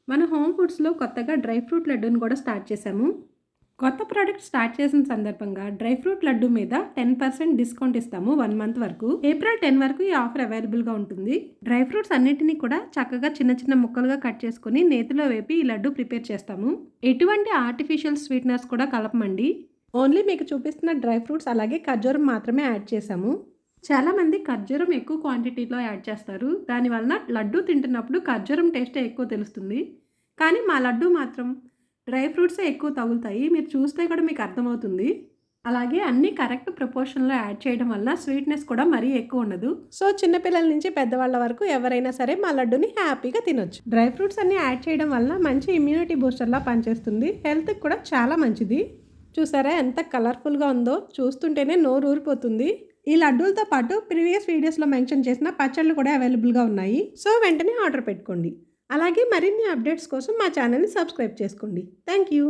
మన హోమ్ ఫుడ్స్‌లో కొత్తగా dry fruit లడ్డూని కూడా స్టార్ట్ చేశాము. కొత్త ప్రోడక్ట్ స్టార్ట్ చేసిన సందర్భంగా డ్రై ఫ్రూట్ లడ్డు మీద 10% డిస్కౌంట్ ఇస్తాము 1 మంత్ వరకు. ఏప్రిల్ 10 వరకు ఈ ఆఫర్ అవైలబుల్‌గా ఉంటుంది. డ్రై ఫ్రూట్స్ అన్నిటిని కూడా చక్కగా చిన్న చిన్న ముక్కలుగా కట్ చేసుకొని నేతిలో వేపి ఈ లడ్డు ప్రిపేర్ చేస్తాము. ఎటువంటి ఆర్టిఫిషియల్ స్వీట్‌నర్స్ కూడా కలపమండి. ఓన్లీ మీకు చూపిస్తున్న డ్రై ఫ్రూట్స్ అలాగే ఖర్జూరం మాత్రమే యాడ్ చేశాము. చాలామంది ఖర్జూరం ఎక్కువ క్వాంటిటీలో యాడ్ చేస్తారు. దానివలన లడ్డూ తింటున్నప్పుడు ఖర్జూరం టేస్టే ఎక్కువ తెలుస్తుంది. కానీ మా లడ్డూ మాత్రం డ్రై ఫ్రూట్సే ఎక్కువ తగులుతాయి. మీరు చూస్తే కూడా మీకు అర్థమవుతుంది. అలాగే అన్నీ కరెక్ట్ ప్రపోర్షన్‌లో యాడ్ చేయడం వల్ల స్వీట్‌నెస్ కూడా మరీ ఎక్కువ ఉండదు. సో చిన్నపిల్లల నుంచి పెద్దవాళ్ళ వరకు ఎవరైనా సరే మా లడ్డూని హ్యాపీగా తినొచ్చు. డ్రై ఫ్రూట్స్ అన్నీ యాడ్ చేయడం వల్ల మంచి ఇమ్యూనిటీ బూస్టర్‌లా పనిచేస్తుంది. హెల్త్‌కి కూడా చాలా మంచిది. చూసారా ఎంత కలర్‌ఫుల్‌గా ఉందో? చూస్తుంటేనే నోరు ఊరిపోతుంది. ఈ లడ్డూలతో పాటు ప్రీవియస్ వీడియోస్‌లో మెన్షన్ చేసిన పచ్చళ్ళు కూడా అవైలబుల్‌గా ఉన్నాయి. సో వెంటనే ఆర్డర్ పెట్టుకోండి. అలాగే మరిన్ని అప్డేట్స్ కోసం మా ఛానల్‌ని సబ్స్క్రైబ్ చేసుకోండి. Thank you.